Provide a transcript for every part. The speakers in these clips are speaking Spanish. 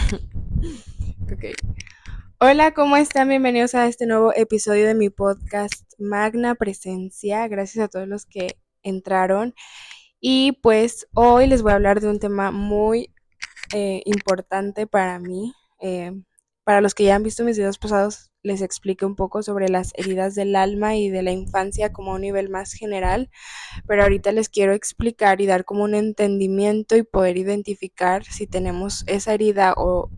Ok. Hola, ¿cómo están? Bienvenidos a este nuevo episodio de mi podcast Magna Presencia. Gracias a todos los que entraron. Y pues hoy les voy a hablar de un tema muy importante para mí. Para los que ya han visto mis videos pasados, les expliqué un poco sobre las heridas del alma y de la infancia como a un nivel más general, pero ahorita les quiero explicar y dar como un entendimiento y poder identificar si tenemos esa herida o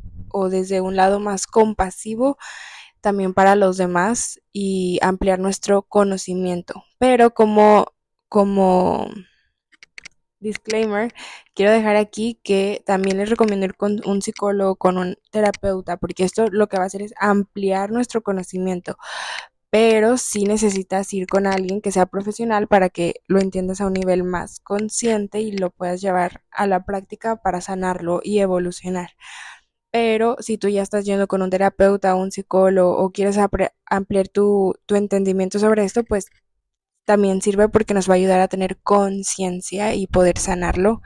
desde un lado más compasivo también para los demás y ampliar nuestro conocimiento. Pero como disclaimer, quiero dejar aquí que también les recomiendo ir con un psicólogo, con un terapeuta, porque esto lo que va a hacer es ampliar nuestro conocimiento, pero sí necesitas ir con alguien que sea profesional para que lo entiendas a un nivel más consciente y lo puedas llevar a la práctica para sanarlo y evolucionar. Pero si tú ya estás yendo con un terapeuta o un psicólogo o quieres ampliar tu entendimiento sobre esto, pues también sirve porque nos va a ayudar a tener conciencia y poder sanarlo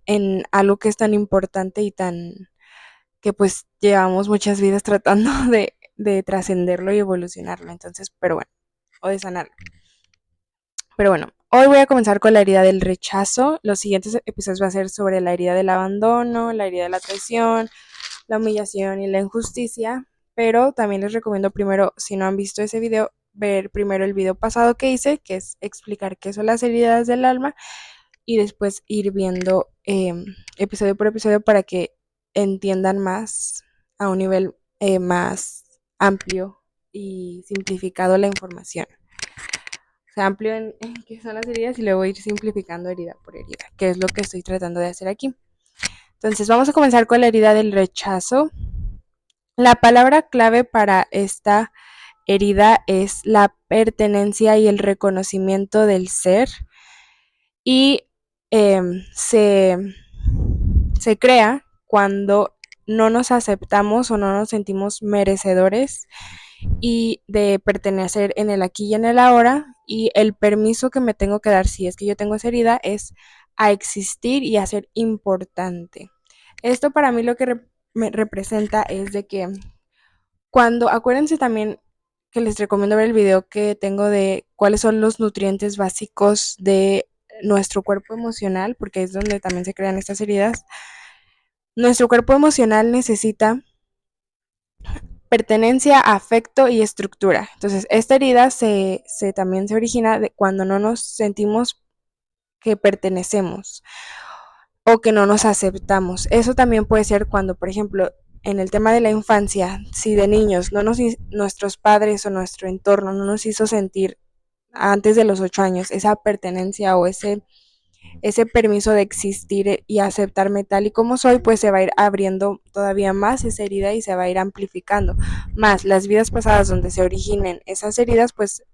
en algo que es tan importante y tan que pues llevamos muchas vidas tratando de trascenderlo y evolucionarlo. Entonces, pero bueno, o de sanarlo. Pero bueno, hoy voy a comenzar con la herida del rechazo. Los siguientes episodios va a ser sobre la herida del abandono, la herida de la traición, la humillación y la injusticia. Pero también les recomiendo primero, si no han visto ese video, ver primero el video pasado que hice, que es explicar qué son las heridas del alma, y después ir viendo episodio por episodio para que entiendan más a un nivel más amplio y simplificado la información. O sea, amplio en qué son las heridas y luego ir simplificando herida por herida, que es lo que estoy tratando de hacer aquí. Entonces, vamos a comenzar con la herida del rechazo. La palabra clave para esta herida es la pertenencia y el reconocimiento del ser y eh, se, se crea cuando no nos aceptamos o no nos sentimos merecedores y de pertenecer en el aquí y en el ahora, y el permiso que me tengo que dar si es que yo tengo esa herida es a existir y a ser importante. Esto para mí lo que me representa es de que cuando, acuérdense también que les recomiendo ver el video que tengo de cuáles son los nutrientes básicos de nuestro cuerpo emocional, porque es donde también se crean estas heridas. Nuestro cuerpo emocional necesita pertenencia, afecto y estructura. Entonces, esta herida también se origina de cuando no nos sentimos que pertenecemos o que no nos aceptamos. Eso también puede ser cuando, por ejemplo, en el tema de la infancia, si de niños nuestros padres o nuestro entorno no nos hizo sentir antes de los 8 años esa pertenencia o ese permiso de existir y aceptarme tal y como soy, pues se va a ir abriendo todavía más esa herida y se va a ir amplificando. Más las vidas pasadas donde se originen esas heridas, pues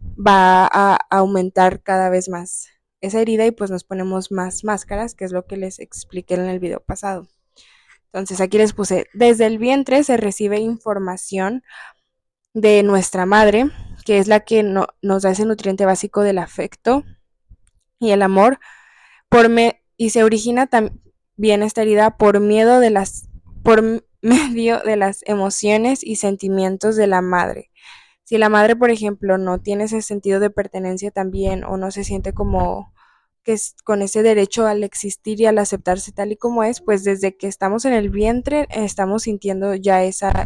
va a aumentar cada vez más esa herida y pues nos ponemos más máscaras, que es lo que les expliqué en el video pasado. Entonces aquí les puse, desde el vientre se recibe información de nuestra madre, que es la que nos da ese nutriente básico del afecto y el amor, y se origina también esta herida por medio de las emociones y sentimientos de la madre. Si la madre, por ejemplo, no tiene ese sentido de pertenencia también o no se siente como que es con ese derecho al existir y al aceptarse tal y como es, pues desde que estamos en el vientre estamos sintiendo ya esa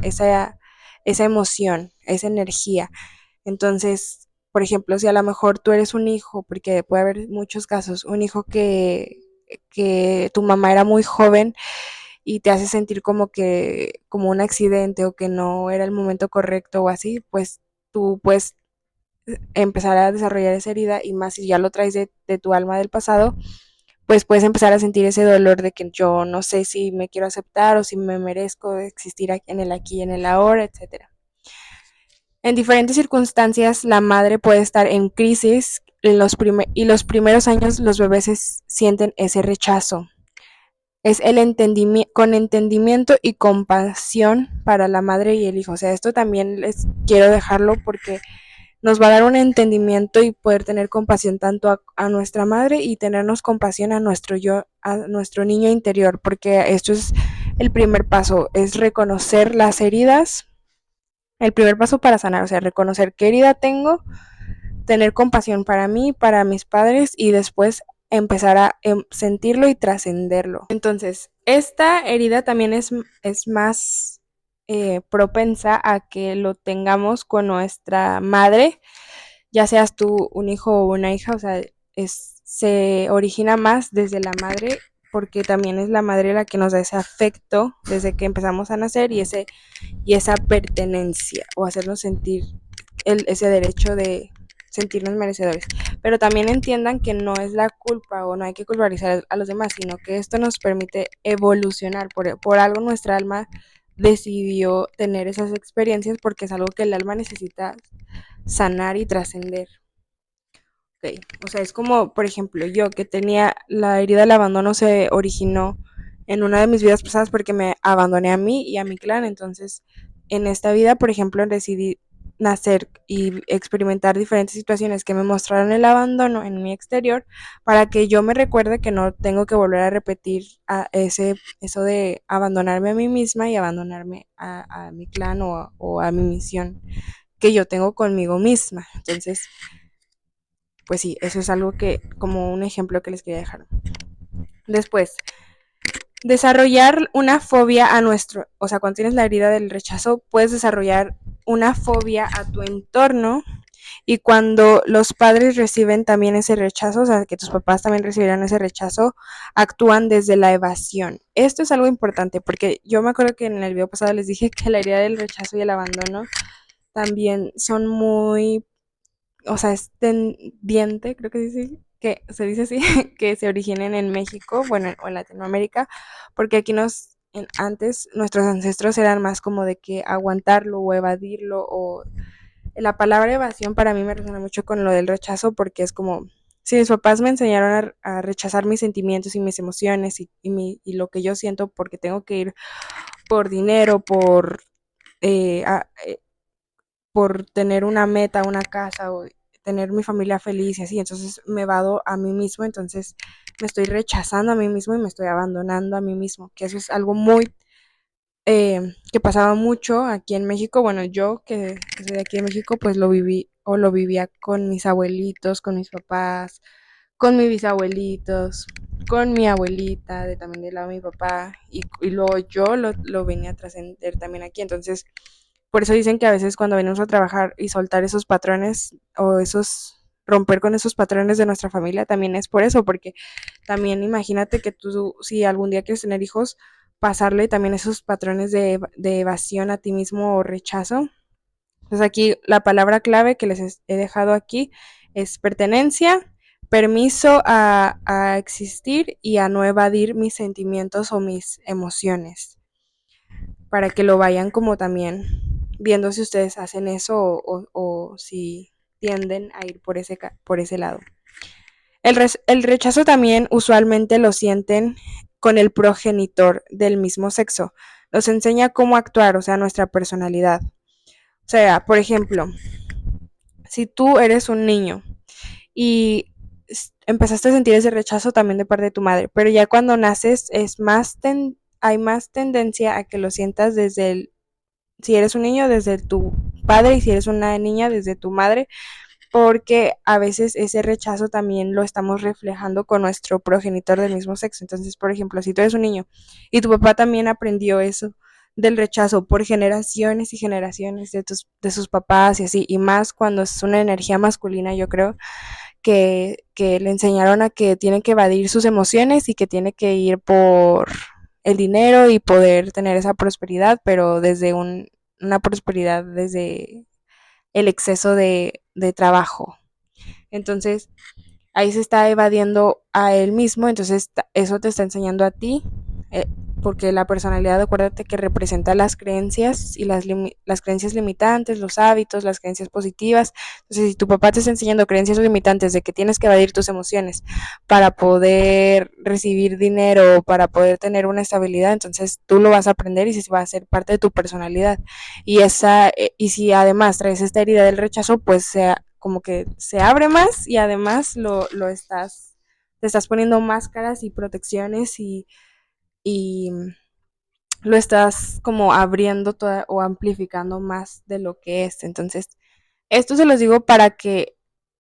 emoción, esa energía. Entonces, por ejemplo, si a lo mejor tú eres un hijo, porque puede haber muchos casos, un hijo que tu mamá era muy joven y te hace sentir como un accidente o que no era el momento correcto o así, pues tú puedes empezar a desarrollar esa herida y más si ya lo traes de tu alma del pasado, pues puedes empezar a sentir ese dolor de que yo no sé si me quiero aceptar o si me merezco existir en el aquí y en el ahora, etcétera. En diferentes circunstancias, la madre puede estar en crisis y los primeros años los bebés sienten ese rechazo. Es el con entendimiento y compasión para la madre y el hijo. O sea, esto también les quiero dejarlo porque nos va a dar un entendimiento y poder tener compasión tanto a nuestra madre y tenernos compasión a nuestro yo, a nuestro niño interior, porque esto es el primer paso es reconocer las heridas, el primer paso para sanar, o sea, reconocer qué herida tengo, tener compasión para mí, para mis padres y después empezar a sentirlo y trascenderlo. Entonces, esta herida también es más propensa a que lo tengamos con nuestra madre, ya seas tú un hijo o una hija, o sea, se origina más desde la madre porque también es la madre la que nos da ese afecto desde que empezamos a nacer y esa pertenencia o hacernos sentir ese derecho de sentirnos merecedores. Pero también entiendan que no es la culpa o no hay que culpabilizar a los demás, sino que esto nos permite evolucionar. Por algo nuestra alma decidió tener esas experiencias porque es algo que el alma necesita sanar y trascender. Okay. O sea, es como, por ejemplo, yo que tenía la herida del abandono se originó en una de mis vidas pasadas porque me abandoné a mí y a mi clan. Entonces, en esta vida, por ejemplo, decidí nacer y experimentar diferentes situaciones que me mostraron el abandono en mi exterior para que yo me recuerde que no tengo que volver a repetir eso de abandonarme a mí misma y abandonarme a mi clan o a mi misión que yo tengo conmigo misma. Entonces, pues sí, eso es algo que, como un ejemplo que les quería dejar. Después, desarrollar una fobia a nuestro, o sea, cuando tienes la herida del rechazo, puedes desarrollar una fobia a tu entorno y cuando los padres reciben también ese rechazo, o sea, que tus papás también recibirán ese rechazo, actúan desde la evasión. Esto es algo importante porque yo me acuerdo que en el video pasado les dije que la herida del rechazo y el abandono también son muy, o sea, es tendiente, creo que se dice así, que se originen en México, bueno, o en Latinoamérica, porque aquí antes nuestros ancestros eran más como de que aguantarlo o evadirlo, o la palabra evasión para mí me resuena mucho con lo del rechazo, porque es como, si mis papás me enseñaron a rechazar mis sentimientos y mis emociones y lo que yo siento porque tengo que ir por dinero, eh, a, eh, por tener una meta, una casa o tener mi familia feliz y así, entonces me vado a mí mismo, entonces me estoy rechazando a mí mismo y me estoy abandonando a mí mismo, que eso es algo muy que pasaba mucho aquí en México. Bueno, yo que soy de aquí de México, pues lo viví o lo vivía con mis abuelitos, con mis papás, con mis bisabuelitos, con mi abuelita, también del lado de mi papá, y luego yo lo venía a trascender también aquí. Entonces, por eso dicen que a veces cuando venimos a trabajar y soltar esos patrones o romper con esos patrones de nuestra familia, también es por eso, porque también imagínate que tú, si algún día quieres tener hijos, pasarle también esos patrones de evasión a ti mismo o rechazo. Entonces aquí la palabra clave que les he dejado aquí es pertenencia, permiso a existir y a no evadir mis sentimientos o mis emociones, para que lo vayan como también viendo si ustedes hacen eso o si tienden a ir por ese lado. El rechazo también usualmente lo sienten con el progenitor del mismo sexo. Nos enseña cómo actuar, o sea, nuestra personalidad. O sea, por ejemplo, si tú eres un niño y empezaste a sentir ese rechazo también de parte de tu madre, pero ya cuando naces hay más tendencia a que lo sientas si eres un niño, desde tu padre, y si eres una niña, desde tu madre, porque a veces ese rechazo también lo estamos reflejando con nuestro progenitor del mismo sexo. Entonces, por ejemplo, si tú eres un niño y tu papá también aprendió eso del rechazo por generaciones y generaciones de sus papás y así, y más cuando es una energía masculina, yo creo que le enseñaron a que tiene que evadir sus emociones y que tiene que ir por el dinero y poder tener esa prosperidad, pero desde una prosperidad desde el exceso de trabajo. Entonces, ahí se está evadiendo a él mismo, entonces eso te está enseñando a ti, eh, porque la personalidad, acuérdate que representa las creencias y las creencias limitantes, los hábitos, las creencias positivas. Entonces, si tu papá te está enseñando creencias limitantes de que tienes que evadir tus emociones para poder recibir dinero, para poder tener una estabilidad, entonces tú lo vas a aprender y se va a ser parte de tu personalidad. Y si además traes esta herida del rechazo, pues como que se abre más y además te estás poniendo máscaras y protecciones y lo estás como abriendo o amplificando más de lo que es. Entonces, esto se los digo para que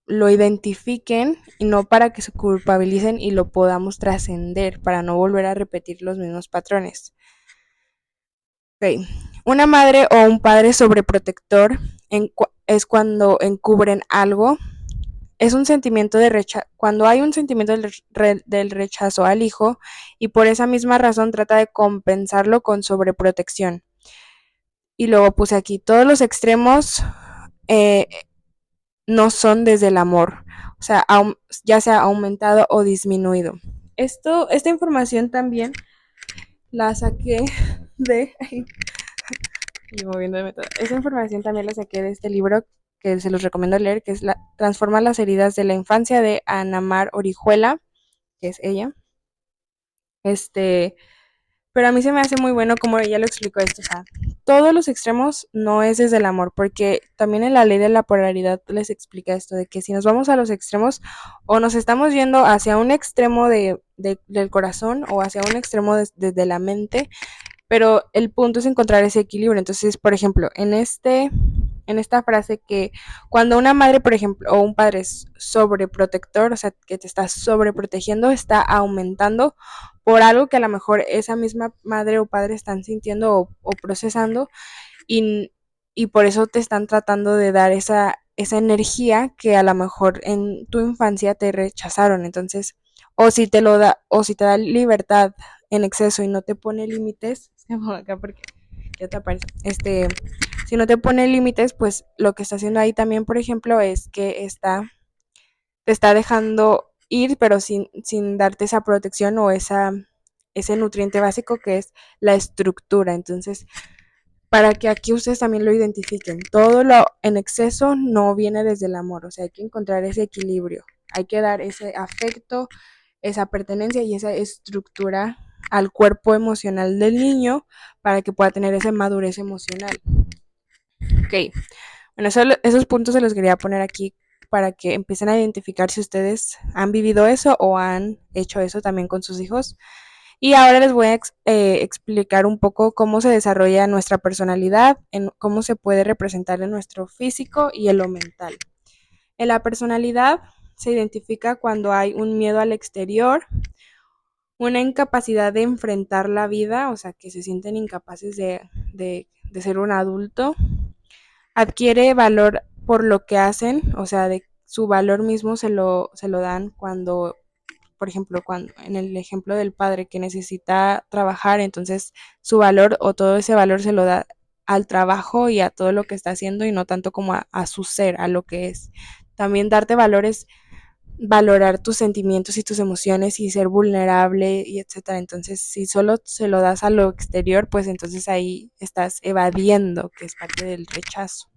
lo identifiquen y no para que se culpabilicen y lo podamos trascender, para no volver a repetir los mismos patrones. Ok. Una madre o un padre sobreprotector es cuando encubren algo. Es un sentimiento de rechazo, cuando hay un sentimiento del rechazo al hijo y por esa misma razón trata de compensarlo con sobreprotección. Y luego puse aquí, todos los extremos eh, no son desde el amor, o sea, ya sea aumentado o disminuido. Esta información también la saqué de... y moviéndome todo. Esta información también la saqué de este libro que se los recomiendo leer, que es Transforma las heridas de la infancia de Ana Mar Orihuela, que es ella. Este, pero a mí se me hace muy bueno como ella lo explicó esto, o sea, todos los extremos no es desde el amor, porque también en la ley de la polaridad les explica esto, de que si nos vamos a los extremos, o nos estamos yendo hacia un extremo del corazón o hacia un extremo desde la mente, pero el punto es encontrar ese equilibrio. Entonces, por ejemplo, en esta frase que cuando una madre, por ejemplo, o un padre es sobreprotector, o sea, que te está sobreprotegiendo, está aumentando por algo que a lo mejor esa misma madre o padre están sintiendo o procesando y, y por eso te están tratando de dar esa energía que a lo mejor en tu infancia te rechazaron. Entonces, o si te lo da, o si te da libertad en exceso y no te pone límites, acá porque ya te aparece, si no te pone límites, pues lo que está haciendo ahí también, por ejemplo, es que te está dejando ir, pero sin darte esa protección o ese nutriente básico que es la estructura. Entonces, para que aquí ustedes también lo identifiquen, todo lo en exceso no viene desde el amor, o sea, hay que encontrar ese equilibrio, hay que dar ese afecto, esa pertenencia y esa estructura al cuerpo emocional del niño para que pueda tener esa madurez emocional. Ok, bueno, esos puntos se los quería poner aquí para que empiecen a identificar si ustedes han vivido eso o han hecho eso también con sus hijos. Y ahora les voy a explicar un poco cómo se desarrolla nuestra personalidad, cómo se puede representar en nuestro físico y en lo mental. En la personalidad se identifica cuando hay un miedo al exterior, una incapacidad de enfrentar la vida, o sea, que se sienten incapaces de ser un adulto, adquiere valor por lo que hacen, o sea, de su valor mismo se lo dan cuando, por ejemplo, cuando en el ejemplo del padre que necesita trabajar, entonces su valor o todo ese valor se lo da al trabajo y a todo lo que está haciendo y no tanto como a su ser, a lo que es. También darte valores, valorar tus sentimientos y tus emociones y ser vulnerable y etcétera. Entonces, si solo se lo das a lo exterior, pues entonces ahí estás evadiendo, que es parte del rechazo.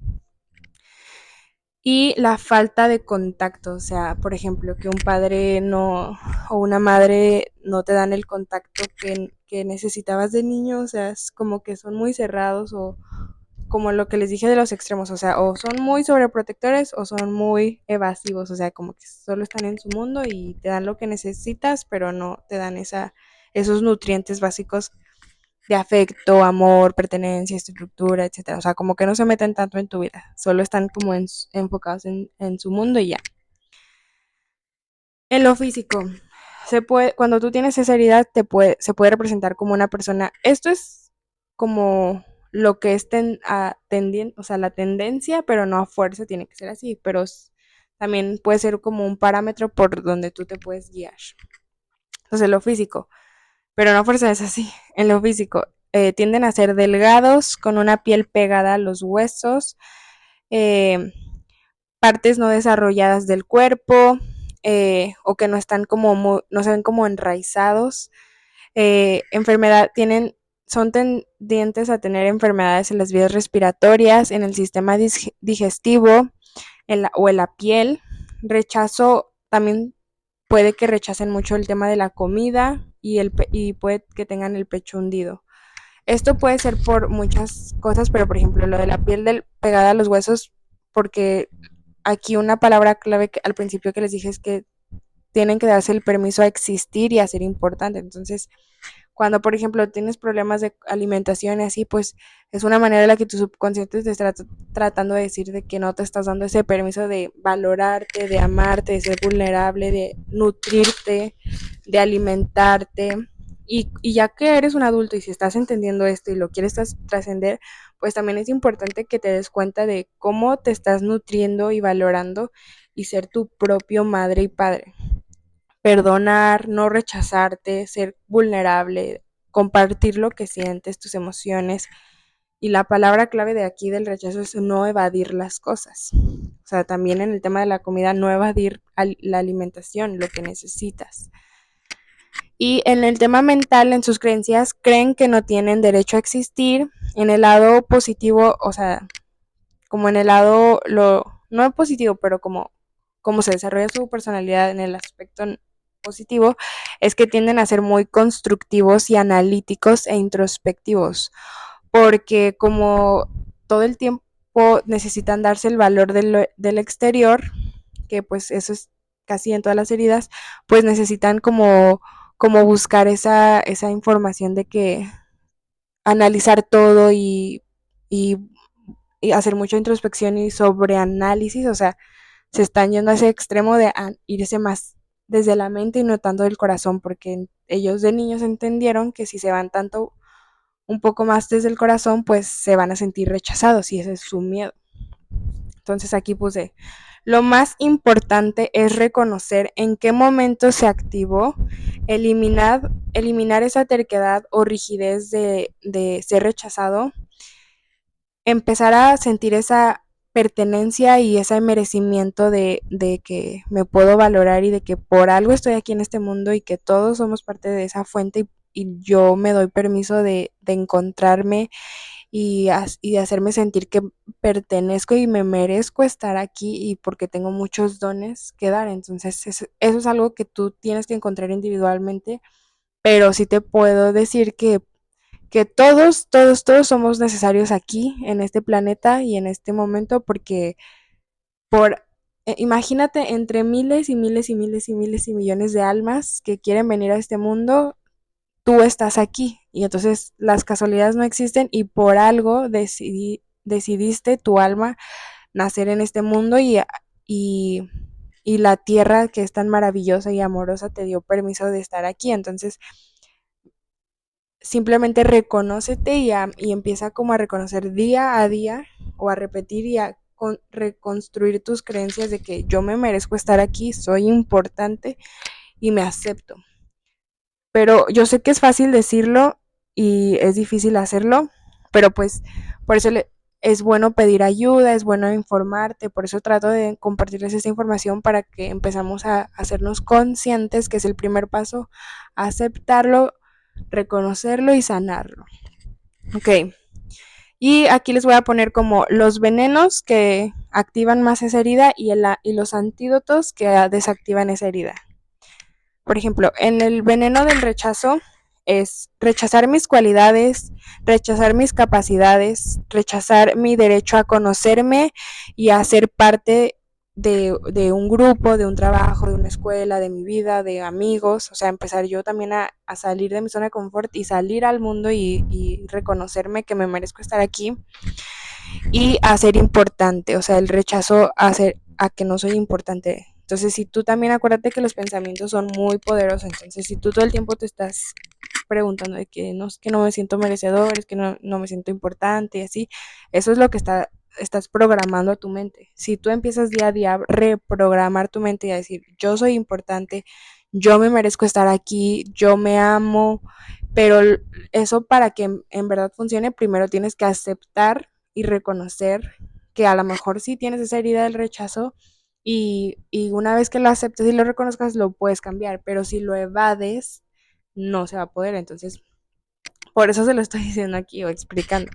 Y la falta de contacto, o sea, por ejemplo, que un padre no o una madre no te dan el contacto que necesitabas de niño, o sea, es como que son muy cerrados o como lo que les dije de los extremos, o sea, o son muy sobreprotectores o son muy evasivos, o sea, como que solo están en su mundo y te dan lo que necesitas, pero no te dan esos nutrientes básicos de afecto, amor, pertenencia, estructura, etcétera. O sea, como que no se meten tanto en tu vida, solo están como enfocados en su mundo y ya. En lo físico, cuando tú tienes esa herida, se puede representar como una persona. Esto es como lo que es o sea, la tendencia, pero no a fuerza tiene que ser así, pero también puede ser como un parámetro por donde tú te puedes guiar. Entonces, lo físico, pero no a fuerza es así. En lo físico, tienden a ser delgados, con una piel pegada a los huesos, eh, partes no desarrolladas del cuerpo, o que no están no se ven como enraizados. Son tendientes a tener enfermedades en las vías respiratorias, en el sistema digestivo, o en la piel. Rechazo también puede que rechacen mucho el tema de la comida y puede que tengan el pecho hundido. Esto puede ser por muchas cosas, pero por ejemplo lo de la piel pegada a los huesos, porque aquí una palabra clave al principio que les dije es que tienen que darse el permiso a existir y a ser importante. Entonces, cuando, por ejemplo, tienes problemas de alimentación y así, pues es una manera en la que tu subconsciente te está tratando de decir de que no te estás dando ese permiso de valorarte, de amarte, de ser vulnerable, de nutrirte, de alimentarte. Y ya que eres un adulto y si estás entendiendo esto y lo quieres trascender, pues también es importante que te des cuenta de cómo te estás nutriendo y valorando y ser tu propio madre y padre. Perdonar, no rechazarte, ser vulnerable, compartir lo que sientes, tus emociones. Y la palabra clave de aquí del rechazo es no evadir las cosas. O sea, también en el tema de la comida, no evadir la alimentación, lo que necesitas. Y en el tema mental, en sus creencias, creen que no tienen derecho a existir. En el lado positivo, o sea, como en el lado, no positivo, pero como se desarrolla su personalidad en el aspecto positivo, es que tienden a ser muy constructivos y analíticos e introspectivos, porque como todo el tiempo necesitan darse el valor del exterior, que pues eso es casi en todas las heridas, pues necesitan como buscar esa información de que analizar todo y, y hacer mucha introspección y sobreanálisis, o sea, se están yendo a ese extremo de irse más desde la mente y no tanto del corazón, porque ellos de niños entendieron que si se van tanto un poco más desde el corazón, pues se van a sentir rechazados y ese es su miedo. Entonces aquí puse, lo más importante es reconocer en qué momento se activó, eliminar esa terquedad o rigidez de ser rechazado, empezar a sentir esa pertenencia y ese merecimiento de que me puedo valorar y de que por algo estoy aquí en este mundo y que todos somos parte de esa fuente y yo me doy permiso de encontrarme y de hacerme sentir que pertenezco y me merezco estar aquí y porque tengo muchos dones que dar. Entonces eso es algo que tú tienes que encontrar individualmente, pero sí te puedo decir que todos somos necesarios aquí, en este planeta y en este momento, porque por, imagínate entre miles y miles y miles y miles y millones de almas que quieren venir a este mundo, tú estás aquí y entonces las casualidades no existen y por algo decidiste tu alma nacer en este mundo y, y la tierra que es tan maravillosa y amorosa te dio permiso de estar aquí. Entonces, simplemente reconócete y empieza como a reconocer día a día o a repetir y a reconstruir tus creencias de que yo me merezco estar aquí, soy importante y me acepto. Pero yo sé que es fácil decirlo y es difícil hacerlo, pero pues por eso es bueno pedir ayuda, es bueno informarte, por eso trato de compartirles esta información para que empezamos a hacernos conscientes, que es el primer paso, aceptarlo, reconocerlo y sanarlo. Ok, y aquí les voy a poner como los venenos que activan más esa herida y los antídotos que desactivan esa herida. Por ejemplo, en el veneno del rechazo es rechazar mis cualidades, rechazar mis capacidades, rechazar mi derecho a conocerme y a ser parte de un grupo, de un trabajo, de una escuela, de mi vida, de amigos. O sea, empezar yo también a salir de mi zona de confort y salir al mundo y reconocerme que me merezco estar aquí y a ser importante, o sea, el rechazo a que no soy importante. Entonces, si tú también acuérdate que los pensamientos son muy poderosos, entonces si tú todo el tiempo te estás preguntando de que no, es que no me siento merecedor, es que no me siento importante y así, eso es lo que estás programando a tu mente. Si tú empiezas día a día a reprogramar tu mente y a decir, yo soy importante, yo me merezco estar aquí, yo me amo, pero eso para que en verdad funcione, primero tienes que aceptar y reconocer que a lo mejor sí tienes esa herida del rechazo y una vez que lo aceptes y lo reconozcas, lo puedes cambiar, pero si lo evades, no se va a poder. Entonces, por eso se lo estoy diciendo aquí o explicando.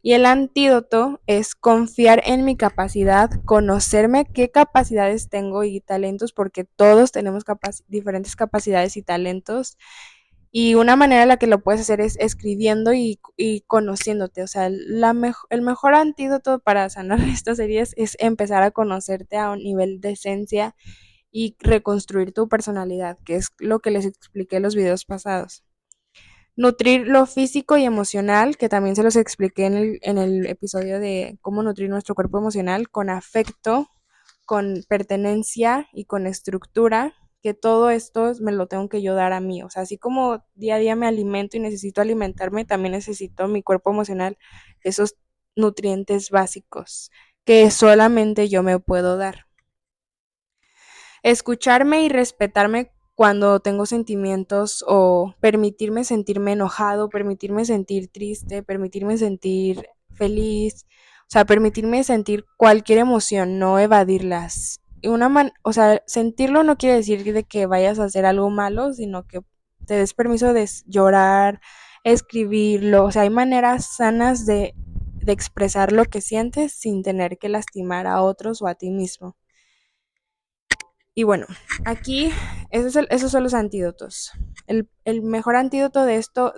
Y el antídoto es confiar en mi capacidad, conocerme qué capacidades tengo y talentos, porque todos tenemos diferentes capacidades y talentos y una manera en la que lo puedes hacer es escribiendo y conociéndote. O sea, el mejor antídoto para sanar estas heridas es empezar a conocerte a un nivel de esencia y reconstruir tu personalidad, que es lo que les expliqué en los videos pasados. Nutrir lo físico y emocional, que también se los expliqué en el episodio de cómo nutrir nuestro cuerpo emocional con afecto, con pertenencia y con estructura, que todo esto me lo tengo que yo dar a mí. O sea, así como día a día me alimento y necesito alimentarme, también necesito mi cuerpo emocional, esos nutrientes básicos que solamente yo me puedo dar. Escucharme y respetarme cuando tengo sentimientos o permitirme sentirme enojado, permitirme sentir triste, permitirme sentir feliz, o sea, permitirme sentir cualquier emoción, no evadirlas. O sea, sentirlo no quiere decir de que vayas a hacer algo malo, sino que te des permiso de llorar, escribirlo, o sea, hay maneras sanas de expresar lo que sientes sin tener que lastimar a otros o a ti mismo. Y bueno, aquí esos son los antídotos. El mejor antídoto de esto,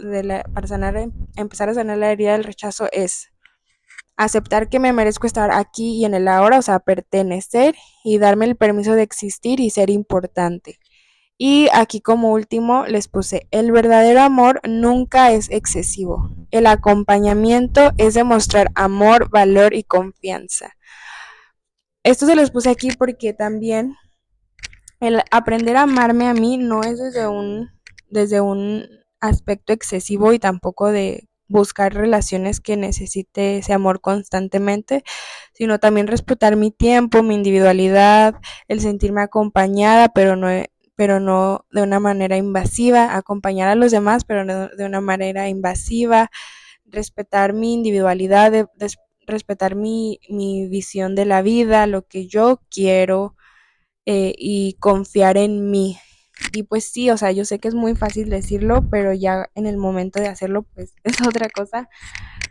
para empezar a sanar la herida del rechazo, es aceptar que me merezco estar aquí y en el ahora, o sea, pertenecer y darme el permiso de existir y ser importante. Y aquí como último les puse, el verdadero amor nunca es excesivo. El acompañamiento es demostrar amor, valor y confianza. Esto se los puse aquí porque también el aprender a amarme a mí no es desde un aspecto excesivo y tampoco de buscar relaciones que necesite ese amor constantemente, sino también respetar mi tiempo, mi individualidad, el sentirme acompañada, pero no de una manera invasiva, acompañar a los demás, pero no de una manera invasiva, respetar mi individualidad, respetar mi visión de la vida, lo que yo quiero, y confiar en mí. Y pues sí, o sea, yo sé que es muy fácil decirlo, pero ya en el momento de hacerlo, pues es otra cosa.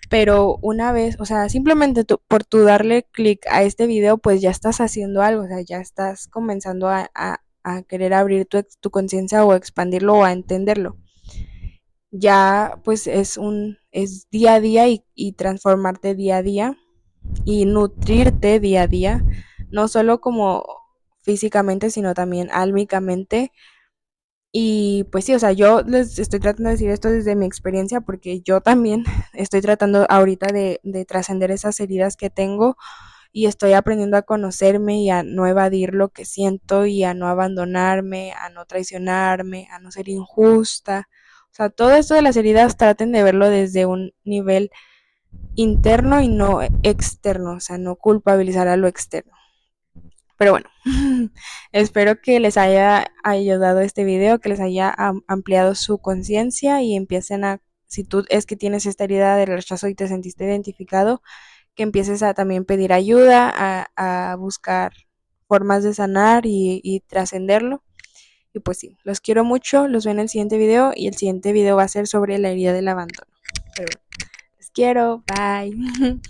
Pero una vez, o sea, simplemente por tu darle clic a este video, pues ya estás haciendo algo, o sea, ya estás comenzando a querer abrir tu conciencia o expandirlo o a entenderlo. Ya pues es día a día y transformarte día a día y nutrirte día a día, no solo como físicamente, sino también álmicamente. Y pues sí, o sea, yo les estoy tratando de decir esto desde mi experiencia porque yo también estoy tratando ahorita de trascender esas heridas que tengo y estoy aprendiendo a conocerme y a no evadir lo que siento y a no abandonarme, a no traicionarme, a no ser injusta. O sea, todo esto de las heridas traten de verlo desde un nivel interno y no externo, o sea, no culpabilizar a lo externo. Pero bueno, espero que les haya ayudado este video, que les haya ampliado su conciencia y empiecen si tú es que tienes esta herida del rechazo y te sentiste identificado, que empieces a también pedir ayuda, a buscar formas de sanar y trascenderlo. Y pues sí, los quiero mucho, los veo en el siguiente video y el siguiente video va a ser sobre la herida del abandono. Pero bueno, les quiero, bye.